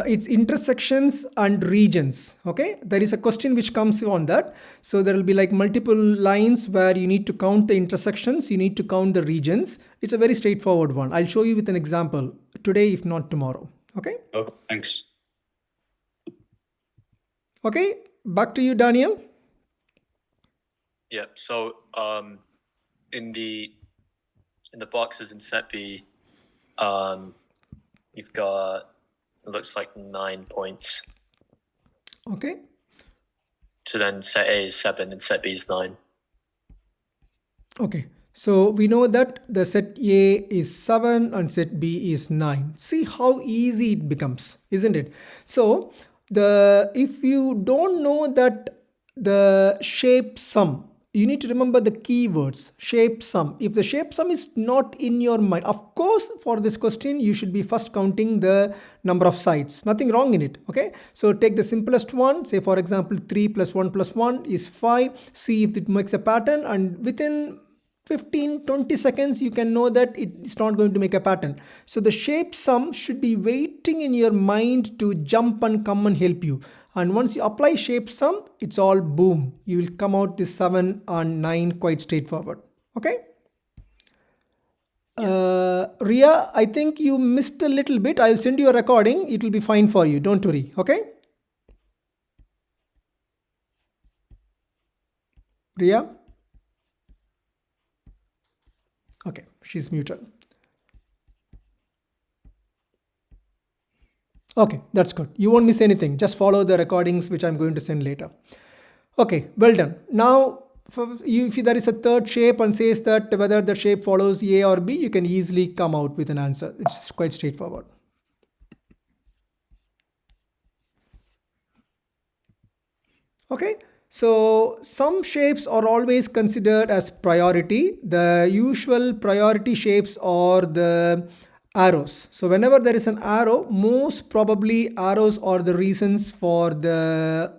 It's intersections and regions. Okay, there is a question which comes on that. So there will be like multiple lines where you need to count the intersections, you need to count the regions. It's a very straightforward one. I'll show you with an example today, if not tomorrow. Okay. Oh, thanks. Okay, back to you, Daniel. Yeah. So in the boxes in set B, you've got, it looks like 9 points. Okay. So then set A is 7 and set B is 9. Okay. So we know that the set A is 7 and set B is 9. See how easy it becomes, isn't it? So if you don't know that the shape sum, you need to remember the keywords shape sum. If the shape sum is not in your mind, of course, for this question, you should be first counting the number of sides. Nothing wrong in it. Okay. So take the simplest one. Say, for example, 3 plus 1 plus 1 is 5. See if it makes a pattern, and within 15-20 seconds you can know that it's not going to make a pattern. So the shape sum should be waiting in your mind to jump and come and help you. And once you apply shape sum, it's all boom, you will come out this 7 and 9 quite straightforward. Okay. Ria, I think you missed a little bit. I'll send you a recording, it will be fine for you, don't worry. Okay, Ria. Okay, she's muted. Okay, that's good. You won't miss anything. Just follow the recordings which I'm going to send later. Okay, well done. Now, if there is a third shape and says that whether the shape follows A or B, you can easily come out with an answer. It's quite straightforward. Okay. So some shapes are always considered as priority. The usual priority shapes are the arrows. So whenever there is an arrow, most probably arrows are the reasons for the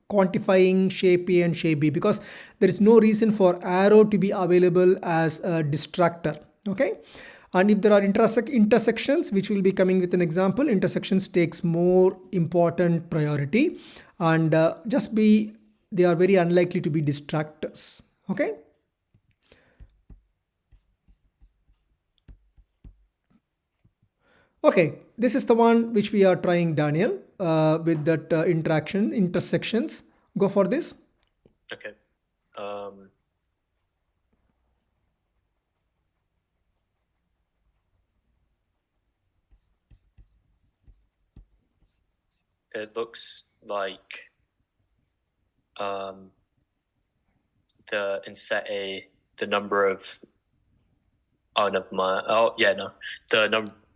quantifying shape A and shape B, because there is no reason for arrow to be available as a distractor. Okay. And if there are intersections, which will be coming with an example, intersections takes more important priority, and they are very unlikely to be distractors. Okay. Okay, this is the one which we are trying, Daniel, with that intersections. Go for this. Okay. It looks like in set A, the number of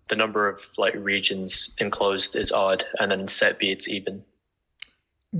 the number of like regions enclosed is odd, and then in set B it's even.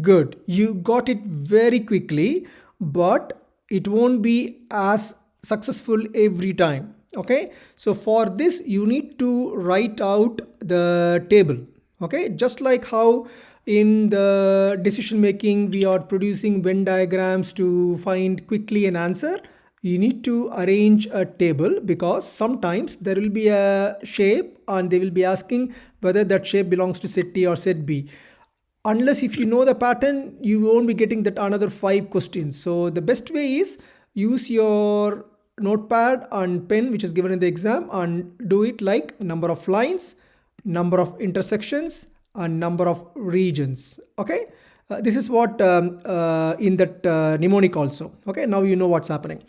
Good, you got it very quickly, but it won't be as successful every time. Okay, so for this you need to write out the table. Okay, just like how in the decision making we are producing Venn diagrams to find quickly an answer, you need to arrange a table, because sometimes there will be a shape and they will be asking whether that shape belongs to set A or set B. Unless if you know the pattern, you won't be getting that another 5 questions. So the best way is use your notepad and pen which is given in the exam, and do it like number of lines, number of intersections, and number of regions. Okay, this is what in that mnemonic also. Okay, now you know what's happening.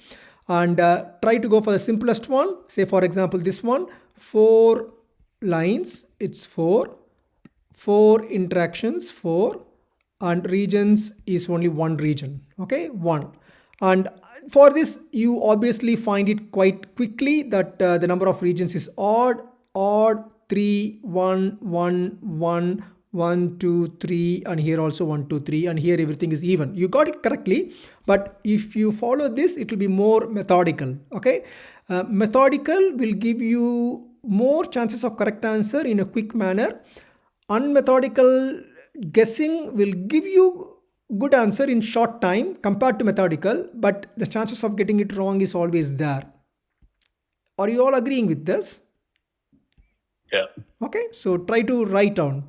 And try to go for the simplest one. Say for example this one, 4 lines, it's 4 interactions, 4, and regions is only 1 region. Okay, 1. And for this you obviously find it quite quickly that the number of regions is odd, 3, 1, 1, 1, 1, 2, 3, and here also 1, 2, 3, and here everything is even. You got it correctly, but if you follow this, it will be more methodical. Okay, methodical will give you more chances of correct answer in a quick manner. Unmethodical guessing will give you good answer in short time compared to methodical, but the chances of getting it wrong is always there. Are you all agreeing with this? Yeah. Okay, so try to write down.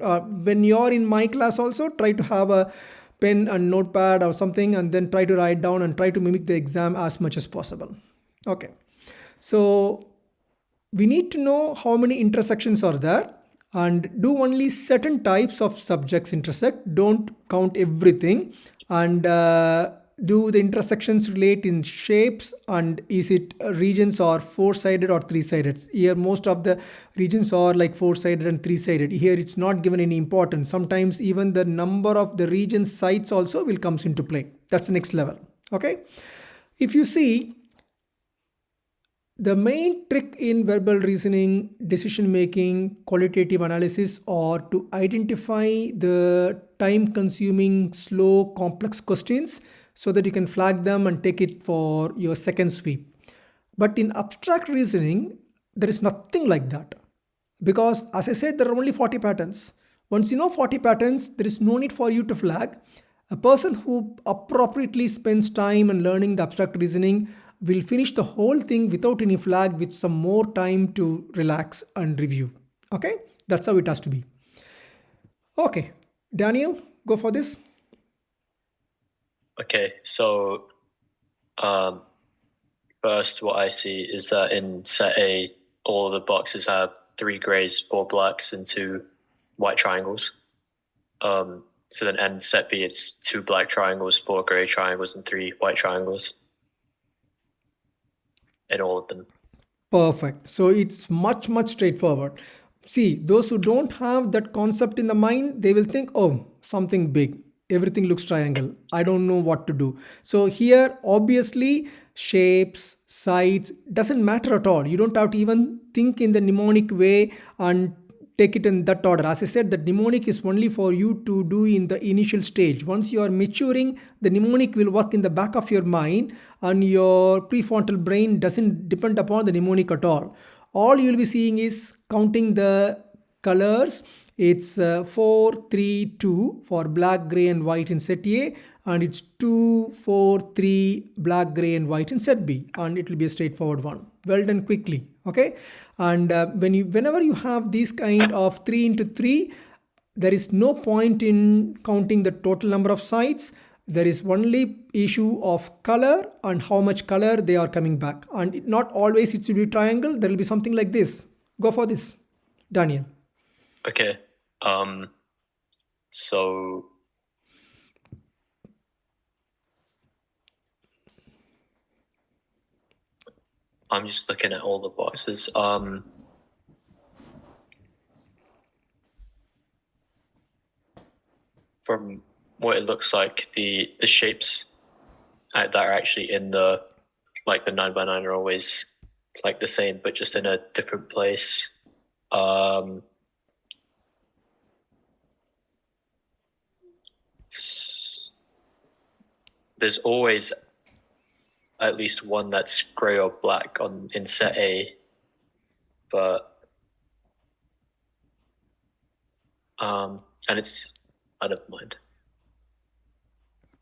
When you're in my class, also try to have a pen and notepad or something, and then try to write down and try to mimic the exam as much as possible. Okay, so we need to know how many intersections are there, and do only certain types of subjects intersect. Don't count everything, and do the intersections relate in shapes, and is it regions or four-sided or three-sided? Here most of the regions are like four-sided and three-sided. Here it's not given any importance. Sometimes even the number of the region sides also will comes into play. That's the next level. Okay, if you see, the main trick in verbal reasoning, decision making, qualitative analysis are to identify the time consuming, slow, complex questions so that you can flag them and take it for your second sweep. But in abstract reasoning, there is nothing like that. Because as I said, there are only 40 patterns. Once you know 40 patterns, there is no need for you to flag. A person who appropriately spends time and learning the abstract reasoning will finish the whole thing without any flag with some more time to relax and review. Okay, that's how it has to be. Okay, Daniel, go for this. Okay, so um, first, what I see is that in set A, all of the boxes have 3 grays, 4 blacks, and 2 white triangles. So then in set B, it's 2 black triangles, 4 gray triangles, and 3 white triangles in all of them. Perfect. So it's much straightforward. See, those who don't have that concept in the mind, they will think, oh, something big. Everything looks triangle. I don't know what to do. So here, obviously, shapes, sides doesn't matter at all. You don't have to even think in the mnemonic way and take it in that order. As I said, the mnemonic is only for you to do in the initial stage. Once you are maturing, the mnemonic will work in the back of your mind, and your prefrontal brain doesn't depend upon the mnemonic at all you will be seeing is counting the colors. It's 4 3 2 for black, gray and white in set A, and it's 2 4 3 black, gray and white in set B, and it will be a straightforward one. Well done quickly. Okay, and whenever you have these kind of 3 into 3, there is no point in counting the total number of sides. There is only issue of color and how much color they are coming back, and not always it should be triangle. There will be something like this. Go for this, Daniel. Okay. So I'm just looking at all the boxes. From what it looks like, the shapes that are actually in the 9x9 are always like the same, but just in a different place. There's always at least one that's gray or black in set A, but and it's, I don't mind.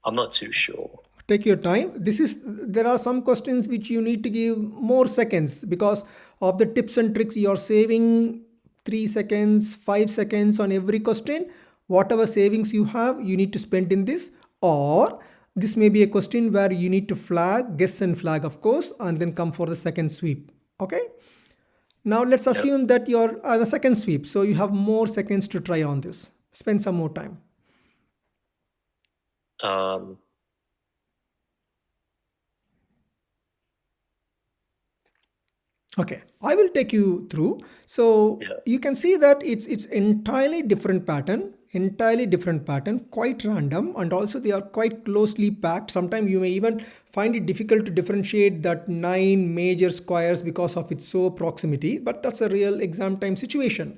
I'm not too sure. Take your time. There are some questions which you need to give more seconds because of the tips and tricks. You are saving 3 seconds, 5 seconds on every question. Whatever savings you have, you need to spend in this. Or this may be a question where you need to flag, guess and flag, of course, and then come for the second sweep. Okay, now let's assume that you're on the second sweep, so you have more seconds to try on this. Spend some more time. Okay, I will take you through. So you can see that it's entirely different pattern, quite random, and also they are quite closely packed. Sometimes you may even find it difficult to differentiate that 9 major squares because of its so proximity, but that's a real exam time situation.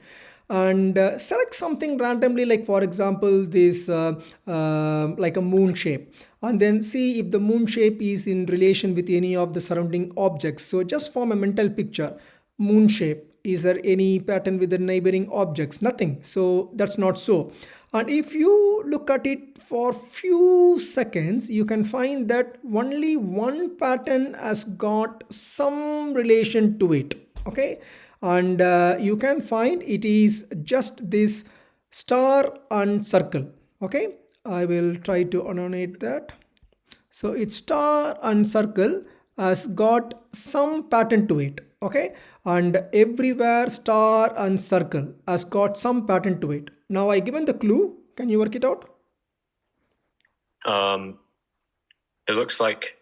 And select something randomly, like for example this like a moon shape, and then see if the moon shape is in relation with any of the surrounding objects. So just form a mental picture. Moon shape, is there any pattern with the neighboring objects? Nothing. So that's not so. And if you look at it for few seconds, you can find that only one pattern has got some relation to it. Okay, and you can find it is just this star and circle. Okay, I will try to annotate that. So its star and circle has got some pattern to it. Okay, and everywhere star and circle has got some pattern to it. Now I given the clue. Can you work it out? It looks like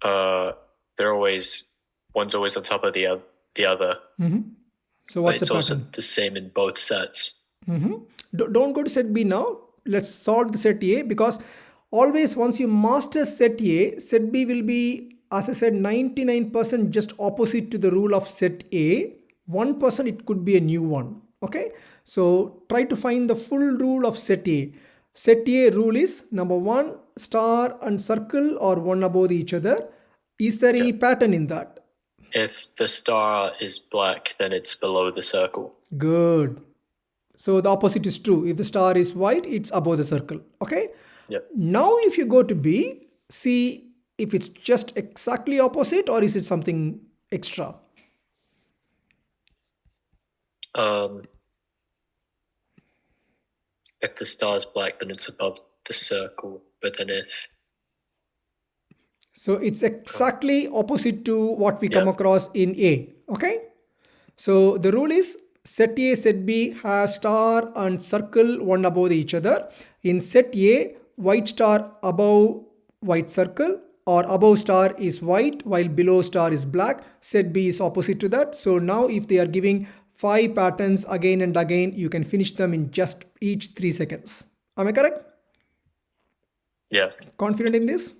they're always, one's always on top of the other. So But what's it's the also pattern? the same in both sets. Don't go to set B now. Let's solve the set A, because always once you master set A, set B will be, as I said, 99% just opposite to the rule of set A. 1% it could be a new one. Okay, so try to find the full rule of set A. Set A rule is number one, star and circle are one above each other. Is there any pattern in that? If the star is black, then it's below the circle. Good. So the opposite is true. If the star is white, it's above the circle. Okay. Yep. Now if you go to B, see if it's just exactly opposite or is it something extra. If the star is black, then it's above the circle. But then if So it's exactly opposite to what we come Yeah. across in A. Okay. So the rule is set A, set B has star and circle one above each other. In set A, white star above white circle, or above star is white while below star is black. Set B is opposite to that. So now if they are giving 5 patterns again and again, you can finish them in just each 3 seconds. Am I correct? yeah, Confident in this?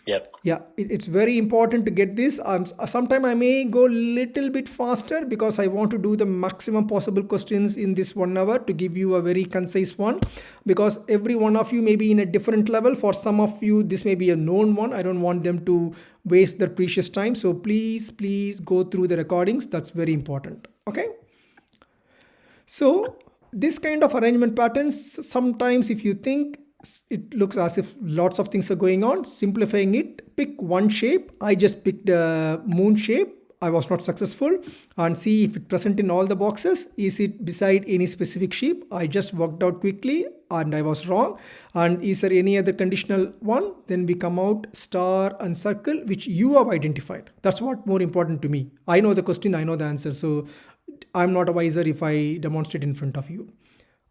yep, Yeah, it's very important to get this. Sometime I may go little bit faster because I want to do the maximum possible questions in this 1 hour to give you a very concise one, because every one of you may be in a different level. For some of you this may be a known one. I don't want them to waste their precious time, so please go through the recordings. That's very important. Okay, so this kind of arrangement patterns, sometimes if you think it looks as if lots of things are going on, simplifying it, pick one shape. I just picked a moon shape. I was not successful, and see if it present in all the boxes. Is it beside any specific shape? I just worked out quickly and I was wrong. And is there any other conditional one? Then we come out star and circle, which you have identified. That's what more important to me. I know the question, I know the answer, so I'm not a wiser if I demonstrate in front of you.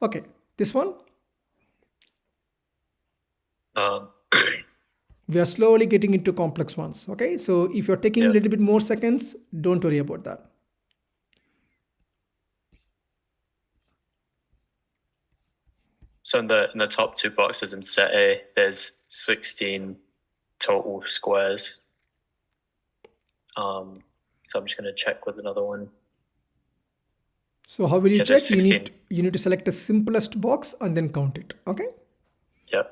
Okay, this one. We are slowly getting into complex ones. Okay, so if you're taking a little bit more seconds, don't worry about that. So in the top 2 boxes in set A, there's 16 total squares. So I'm just going to check with another one. So how will you Yeah, check? there's You need to select the simplest box and then count it. Okay. Yep.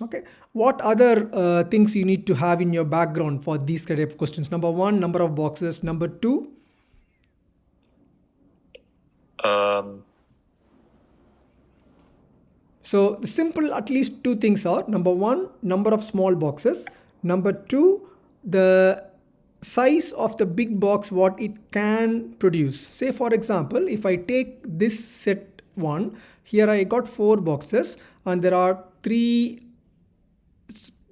Okay. What other things you need to have in your background for these kind of questions? Number one, number of boxes. Number two, so the simple at least two things are: number one, number of small boxes. Number two, the size of the big box, what it can produce. Say for example, if I take this set one, here I got 4 boxes and there are 3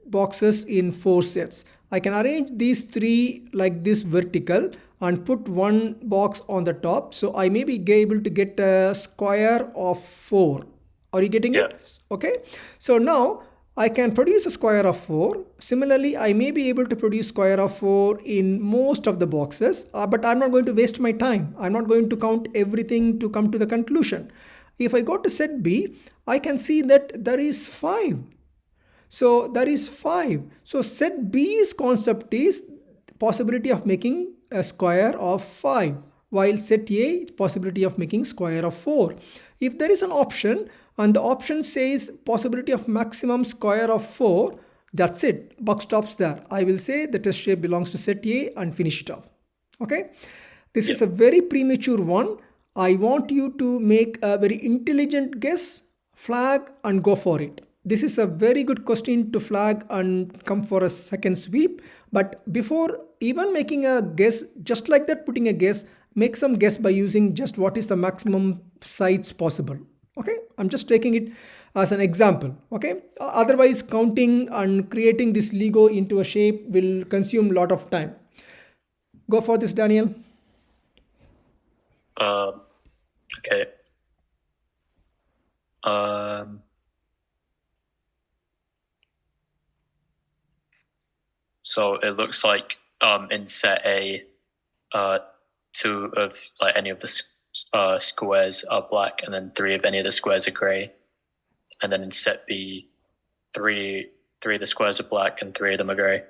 boxes in 4 sets. I can arrange these 3 like this vertical and put one box on the top. So I may be able to get a square of 4. Are you getting it? Okay. So now I can produce a square of 4. Similarly, I may be able to produce square of 4 in most of the boxes, but I'm not going to waste my time. I'm not going to count everything to come to the conclusion. If I go to set B, I can see that there is 5. So there is 5. So set B's concept is possibility of making a square of 5, while set A possibility of making square of 4. If there is an option and the option says possibility of maximum square of 4, that's it. Buck stops there. I will say the test shape belongs to set A and finish it off. Okay. This is a very premature one. I want you to make a very intelligent guess, flag and go for it. This is a very good question to flag and come for a second sweep. But before even making a guess, just like that, putting a guess, make some guess by using just what is the maximum sides possible. Okay, I'm just taking it as an example. Okay, otherwise counting and creating this Lego into a shape will consume a lot of time. Go for this, Daniel. Okay. So it looks like in set A, two of like any of the squares are black, and then three of any of the squares are gray. And then in set B, three of the squares are black and three of them are gray.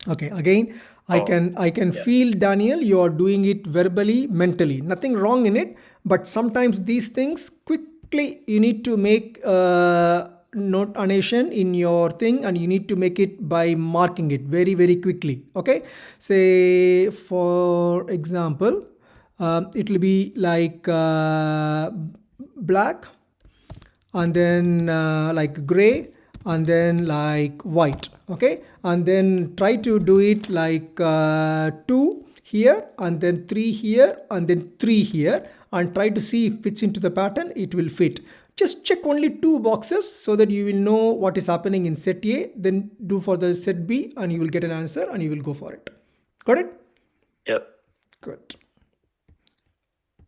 Okay, again, I can feel, Daniel, you are doing it verbally, mentally. Nothing wrong in it, but sometimes these things quickly you need to make notation in your thing, and you need to make it by marking it very, very quickly. Okay, say for example, it will be like black, and then like gray, and then like white. Okay, and then try to do it like 2 here, and then 3 here, and then 3 here, and try to see if it fits into the pattern. It will fit. Just check only 2 boxes so that you will know what is happening in set A, then do for the set B, and you will get an answer and you will go for it. Got it? Yep. Good.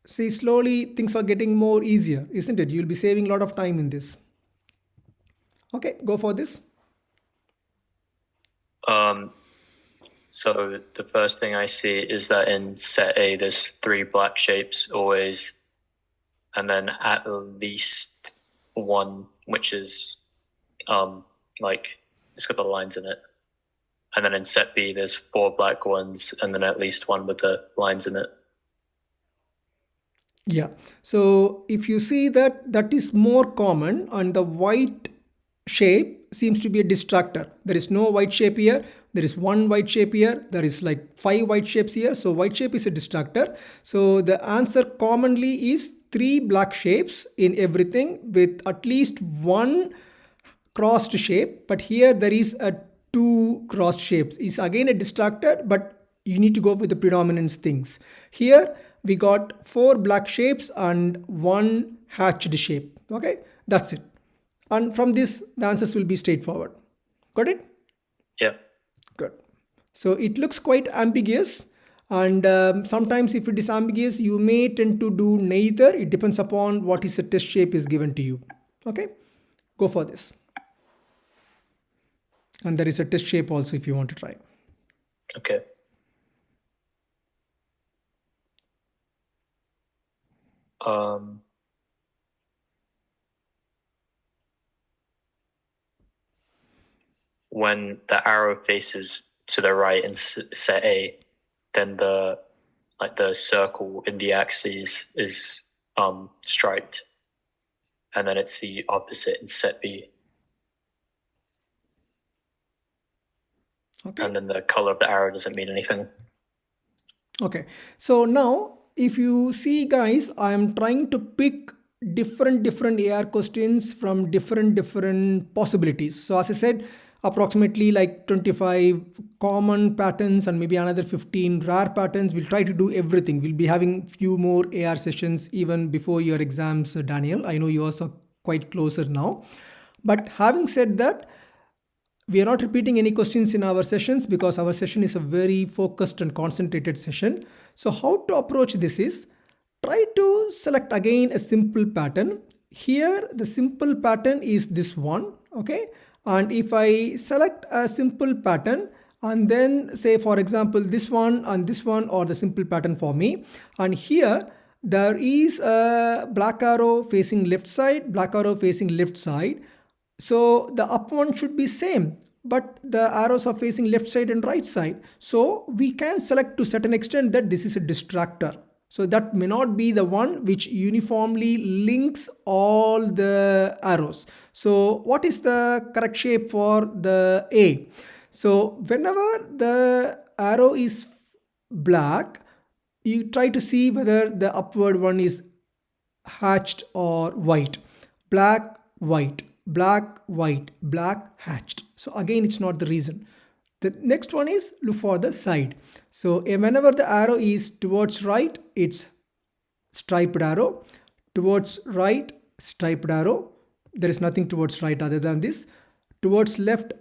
See, slowly things are getting more easier, isn't it? You'll be saving a lot of time in this. Okay, go for this. So the first thing I see is that in set A, there's 3 black shapes always, and then at least one which is like it's got the lines in it. And then in set B, there's 4 black ones, and then at least one with the lines in it. Yeah, so if you see that, that is more common, and the white shape seems to be a distractor. There is no white shape here, there is one white shape here, there is like 5 white shapes here, so white shape is a distractor. So the answer commonly is 3 black shapes in everything with at least one crossed shape, but here there is a 2 crossed shapes. Is again a distractor, but you need to go with the predominance things. Here we got 4 black shapes and 1 hatched shape. Okay, that's it. And from this, the answers will be straightforward. Got it? Yeah. Good. So it looks quite ambiguous, and sometimes if it is ambiguous, you may tend to do neither. It depends upon what is the test shape is given to you. Okay, go for this. And there is a test shape also if you want to try. Okay. When the arrow faces to the right in set A, then the circle in the axes is striped, and then it's the opposite in set B. Okay. And then the color of the arrow doesn't mean anything. Okay, so now if you see, guys, I am trying to pick different AR questions from different possibilities. So as I said, approximately like 25 common patterns and maybe another 15 rare patterns. We'll try to do everything. We'll be having few more AR sessions even before your exams, Daniel. I know yours are quite closer now. But having said that, we are not repeating any questions in our sessions because our session is a very focused and concentrated session. So how to approach this is, try to select again a simple pattern. Here the simple pattern is this one. Okay, and if I select a simple pattern and then say for example this one and this one are the simple pattern for me, and here there is a black arrow facing left side, black arrow facing left side. So the up one should be same, but the arrows are facing left side and right side. So we can select to certain extent that this is a distractor. So that may not be the one which uniformly links all the arrows. So what is the correct shape for the A? So whenever the arrow is black, you try to see whether the upward one is hatched or white. Black, white, black, white, black, hatched. So again, it's not the reason. The next one is look for the side. So whenever the arrow is towards right, it's striped arrow. Towards right, striped arrow. There is nothing towards right other than this. Towards left,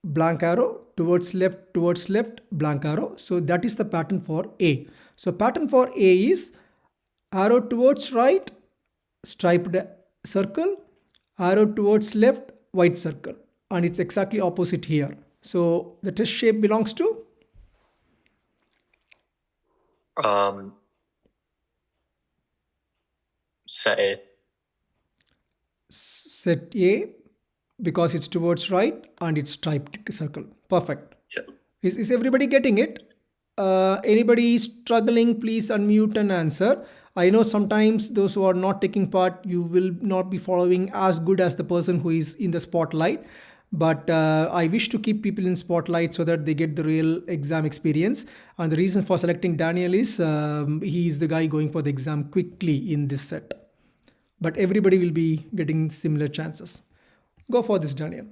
blank arrow. Towards left, blank arrow. So that is the pattern for A. So pattern for A is arrow towards right, striped circle, arrow towards left, white circle, and it's exactly opposite here. So the test shape belongs to Set A. set A because it's towards right and it's striped circle. Perfect. Yep. Is everybody getting it? Anybody struggling, please unmute and answer. I know sometimes those who are not taking part, you will not be following as good as the person who is in the spotlight. But I wish to keep people in spotlight so that they get the real exam experience. And the reason for selecting Daniel is he is the guy going for the exam quickly in this set. But everybody will be getting similar chances. Go for this, Daniel.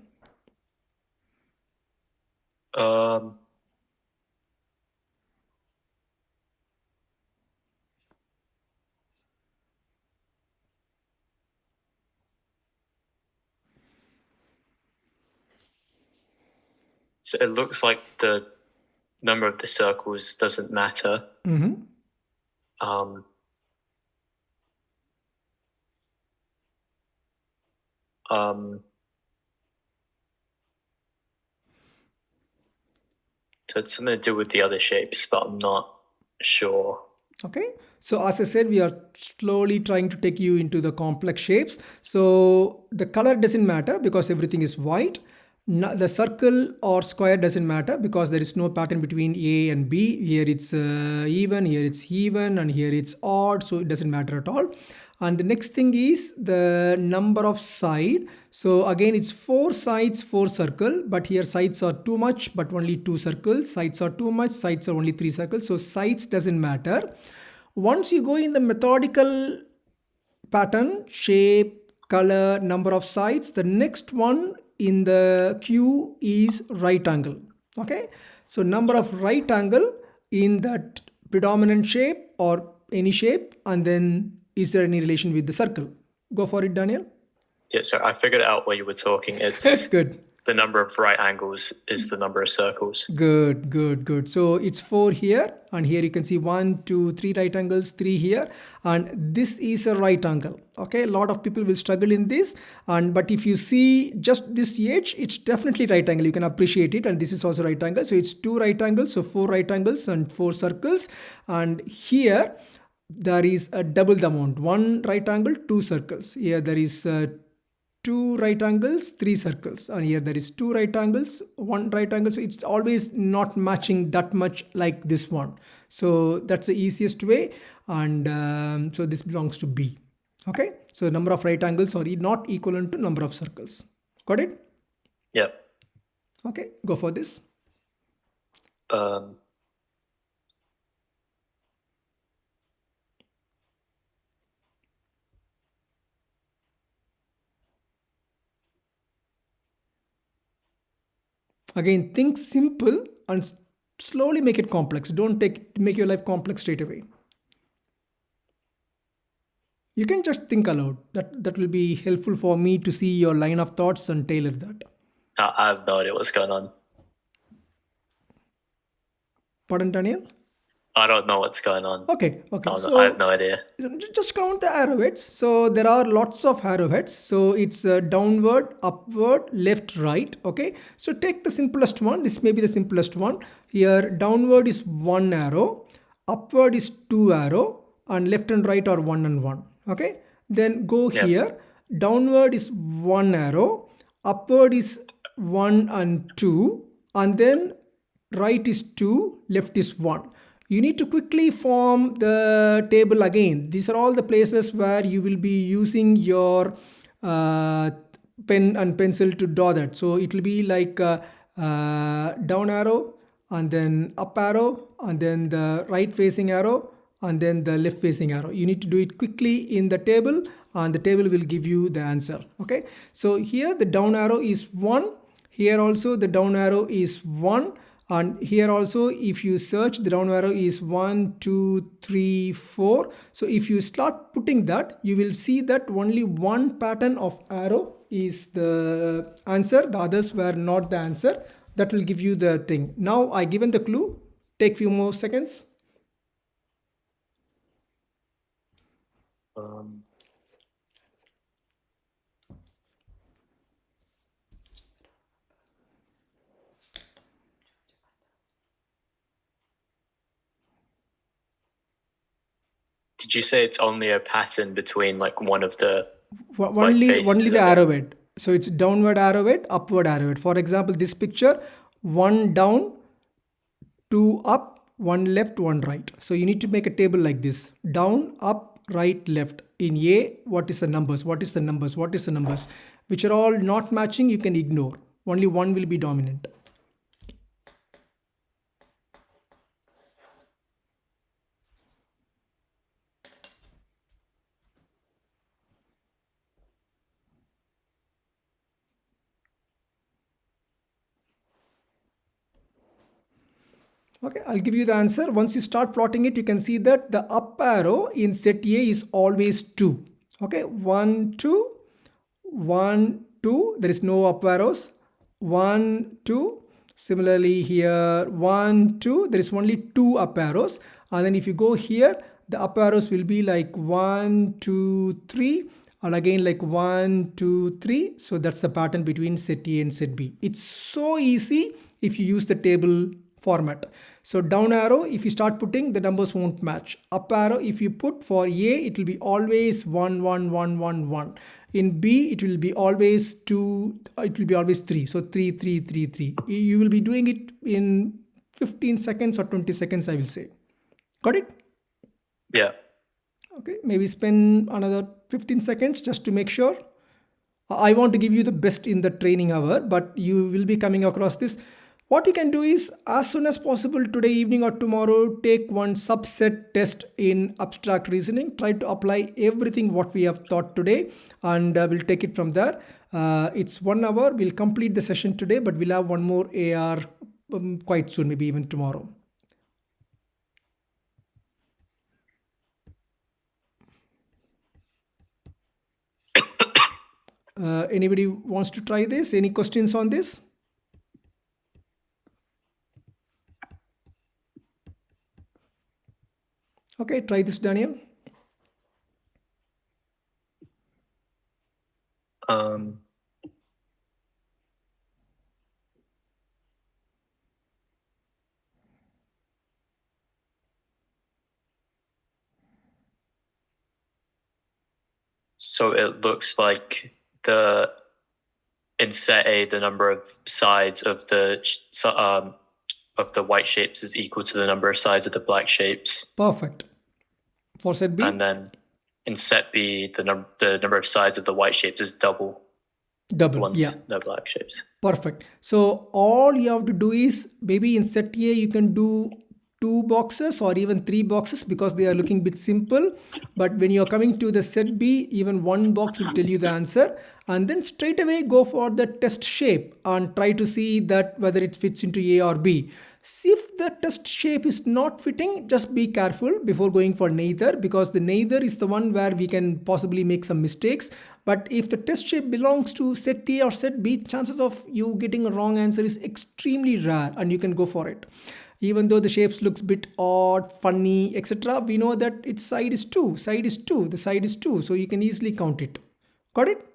So it looks like the number of the circles doesn't matter. Mm-hmm. So it's something to do with the other shapes, but I'm not sure. Okay, so as I said, we are slowly trying to take you into the complex shapes. So the color doesn't matter because everything is white. The circle or square doesn't matter because there is no pattern between A and B. Here it's even, here it's even, and here it's odd, so it doesn't matter at all. And the next thing is the number of side. So again, it's 4 sides, 4 circle, but here sides are too much, but only 2 circles. Sides are too much, sides are only 3 circles. So sides doesn't matter. Once you go in the methodical pattern, shape, color, number of sides, the next one in the queue is right angle. Okay, so number of right angle in that predominant shape or any shape, and then is there any relation with the circle? Go for it, Daniel. Yeah, so I figured it out while you were talking. It's good. The number of right angles is the number of circles. Good. So it's 4 here, and here you can see 1, 2, 3 right angles, 3 here, and this is a right angle. Okay, a lot of people will struggle in this, but if you see just this edge, it's definitely right angle. You can appreciate it, and this is also right angle. So it's 2 right angles, so 4 right angles and 4 circles, and here there is a double the amount, 1 right angle, 2 circles. Here there is 2 right angles, 3 circles, and here there is 2 right angles, 1 right angle. So it's always not matching that much like this one. So that's the easiest way, and so this belongs to B. Okay, so number of right angles are not equivalent to number of circles. Got it? Yep. Okay, go for this. Again, think simple and slowly make it complex. Don't make your life complex straight away. You can just think aloud. That will be helpful for me to see your line of thoughts and tailor that. I have no idea what's going on. Pardon, Daniel? I don't know what's going on. Okay. So I have no idea. Just count the arrowheads. So there are lots of arrowheads. So it's downward, upward, left, right. Okay. So take the simplest one. This may be the simplest one. Here downward is 1 arrow, upward is 2 arrow, and left and right are 1 and 1. Okay. Then go here. Downward is 1 arrow, upward is 1 and 2, and then right is 2, left is 1. You need to quickly form the table again. These are all the places where you will be using your pen and pencil to draw that. So it will be like down arrow, and then up arrow, and then the right facing arrow, and then the left facing arrow. You need to do it quickly in the table, and the table will give you the answer. Okay, so here the down arrow is 1. Here also the down arrow is 1. And here also, if you search, the down arrow is 1, 2, 3, 4. So if you start putting that, you will see that only one pattern of arrow is the answer. The others were not the answer. That will give you the thing. Now I given the clue. Take few more seconds. Um, did you say it's only a pattern between like one of the Only faces the of it? arrowhead. So it's downward arrowhead, upward arrowhead. For example, this picture, one down, two up, one left, one right. So you need to make a table like this: down, up, right, left. In A, what is the numbers? What is the numbers? What is the numbers? Which are all not matching, you can ignore. Only one will be dominant. Okay, I'll give you the answer. Once you start plotting it, you can see that the up arrow in set A is always 2. Okay, 1, 2, 1, 2. There is no up arrows. 1, 2. Similarly here, 1, 2. There is only 2 up arrows. And then if you go here, the up arrows will be like 1, 2, 3. And again like 1, 2, 3. So that's the pattern between set A and set B. It's so easy if you use the table format. So down arrow, if you start putting, the numbers won't match. Up arrow, if you put for A, it will be always 1, 1, 1, 1, 1. In B, it will be always 2, it will be always 3. So 3, 3, 3, 3. You will be doing it in 15 seconds or 20 seconds, I will say. Got it? Yeah. Okay, maybe spend another 15 seconds just to make sure. I want to give you the best in the training hour, but you will be coming across this. What you can do is, as soon as possible today evening or tomorrow, take one subset test in abstract reasoning. Try to apply everything what we have taught today, and we'll take it from there. It's 1 hour. We'll complete the session today, but we'll have one more AR quite soon, maybe even tomorrow. Anybody wants to try this? Any questions on this? Okay, try this, Daniel. Um, so it looks like in set A, the number of sides of the white shapes is equal to the number of sides of the black shapes. Perfect. For set B? And then in set B, the number of sides of the white shapes is double the Double. ones Yeah. the black shapes. Perfect. So all you have to do is, maybe in set A you can do 2 boxes or even 3 boxes because they are looking a bit simple. But when you are coming to the set B, even 1 box will tell you the answer. And then straight away go for the test shape and try to see that whether it fits into A or B. See if the test shape is not fitting, just be careful before going for neither, because the neither is the one where we can possibly make some mistakes. But if the test shape belongs to set A or set B, chances of you getting a wrong answer is extremely rare, and you can go for it. Even though the shapes looks bit odd, funny, etc., we know that its side is 2, side is 2, the side is 2, so you can easily count it. Got it?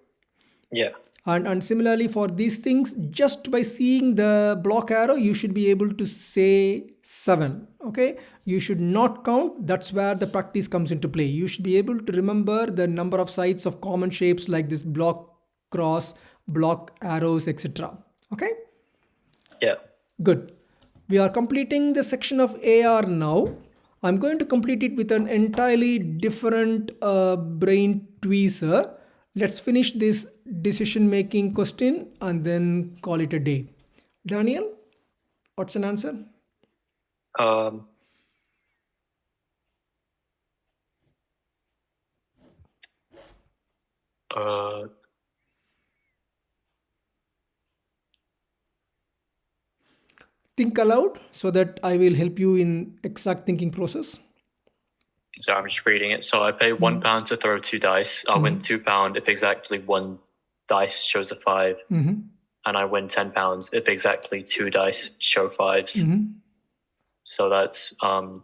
Yeah. And similarly for these things, just by seeing the block arrow, you should be able to say 7. Okay, you should not count. That's where the practice comes into play. You should be able to remember the number of sides of common shapes like this block, cross, block, arrows, etc. Okay, Yeah. good. We are completing the section of AR now. I'm going to complete it with an entirely different brain tweezer. Let's finish this decision making question and then call it a day. Daniel, what's an answer? Um, uh, think aloud so that I will help you in exact thinking process. So I'm just reading it. So I pay £1 to throw 2 dice. I win £2 if exactly one dice shows a 5. And I win £10 if exactly 2 dice show 5s. So that's cool.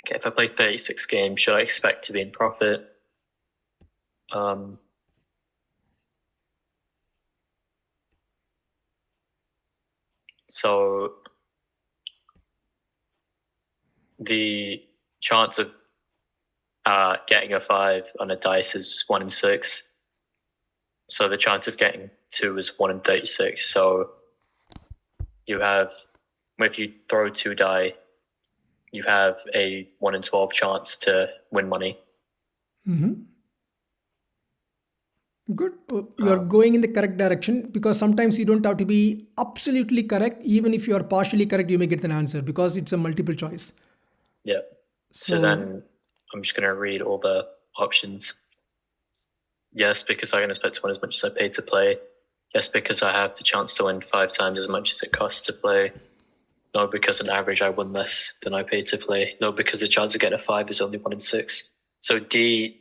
Okay, if I play 36 games, should I expect to be in profit? So the chance of getting a 5 on a dice is 1 in 6. So the chance of getting 2 is 1 in 36. So you have, if you throw 2 die, you have a 1 in 12 chance to win money. Good. You are going in the correct direction, because sometimes you don't have to be absolutely correct. Even if you are partially correct, you may get an answer because it's a multiple choice. Yeah. So then I'm just going to read all the options. Yes, because I can expect to win as much as I paid to play. Yes, because I have the chance to win 5 times as much as it costs to play. No, because on average I win less than I paid to play. No, because the chance of getting a 5 is only 1 in 6. So D,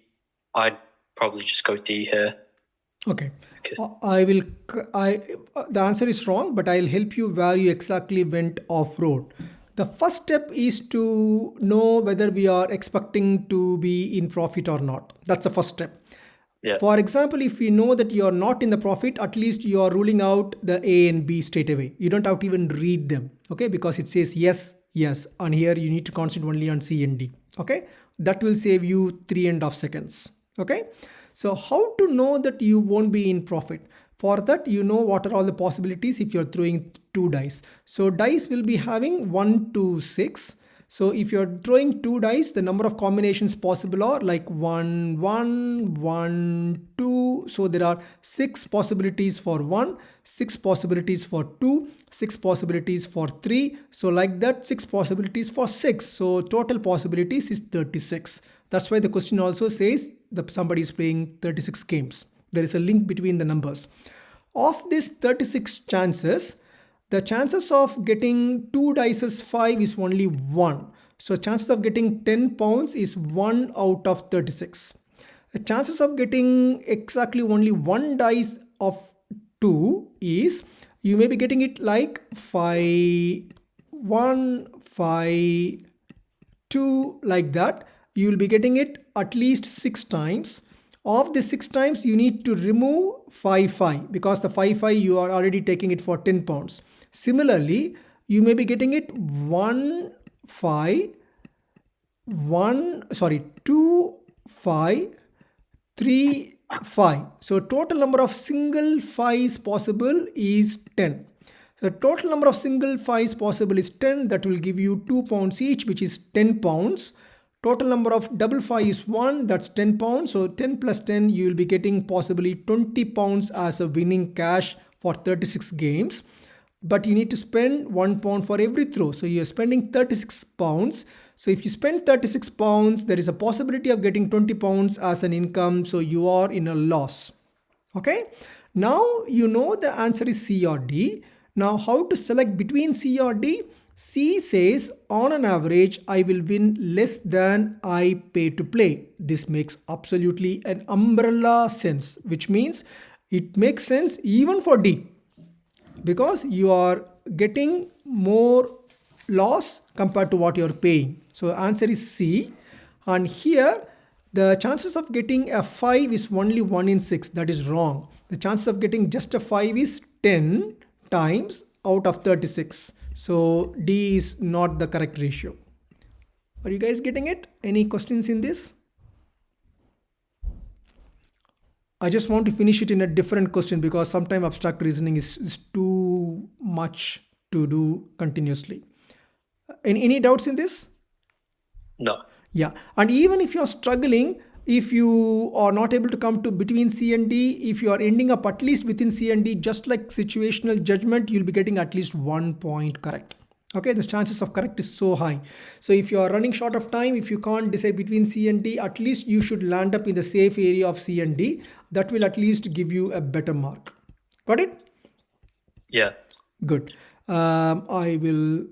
I'd probably just go D here. Okay. The answer is wrong, but I'll help you where you exactly went off road. The first step is to know whether we are expecting to be in profit or not. That's the first step. Yeah. For example, if we know that you are not in the profit, at least you are ruling out the A and B straight away. You don't have to even read them, okay? Because it says yes, yes. And here you need to concentrate only on C and D, okay? That will save you 3.5 seconds, okay? So how to know that you won't be in profit? For that, you know what are all the possibilities if you're throwing 2 dice. So dice will be having 1 to 6. So if you're throwing 2 dice, the number of combinations possible are like 1, 1, 1, 2. So there are 6 possibilities for 1, 6 possibilities for 2, 6 possibilities for 3. So like that, 6 possibilities for 6. So total possibilities is 36. That's why the question also says that somebody is playing 36 games. There is a link between the numbers. Of these 36 chances, the chances of getting 2 dice 5 is only 1. So chances of getting 10 pounds is 1 out of 36. The chances of getting exactly only 1 dice of 2 is, you may be getting it like 5, 1, 5, 2, like that. You will be getting it at least 6 times. Of the 6 times, you need to remove 5, 5, because the 5, 5 you are already taking it for 10 pounds. Similarly, you may be getting it 1, 5, 2, 5, 3, 5. So total number of single 5s possible is 10. The total number of single 5s possible is 10. That will give you 2 pounds each, which is 10 pounds. Total number of double 5 is 1. That's 10 pounds. So 10 plus 10, you will be getting possibly 20 pounds as a winning cash for 36 games. But you need to spend 1 pound for every throw. So you're spending 36 pounds. So if you spend 36 pounds, there is a possibility of getting 20 pounds as an income. So you are in a loss. Okay. Now you know the answer is C or D. Now how to select between C or D? C says on an average, I will win less than I pay to play. This makes absolutely an umbrella sense, which means it makes sense even for D, because you are getting more loss compared to what you're paying. So answer is C. And here the chances of getting a 5 is only 1 in 6. That is wrong. The chances of getting just a 5 is 10 times out of 36. So D is not the correct ratio. Are you guys getting it? Any questions in this? I just want to finish it in a different question, because sometimes abstract reasoning is too much to do continuously. Any doubts in this? No. Yeah. And even if you're struggling, if you are not able to come to between C and D, if you are ending up at least within C and D, just like situational judgment, you'll be getting at least 1 point correct. Okay, the chances of correct is so high. So if you are running short of time, if you can't decide between C and D, at least you should land up in the safe area of C and D. That will at least give you a better mark. Got it? Yeah. Good. I will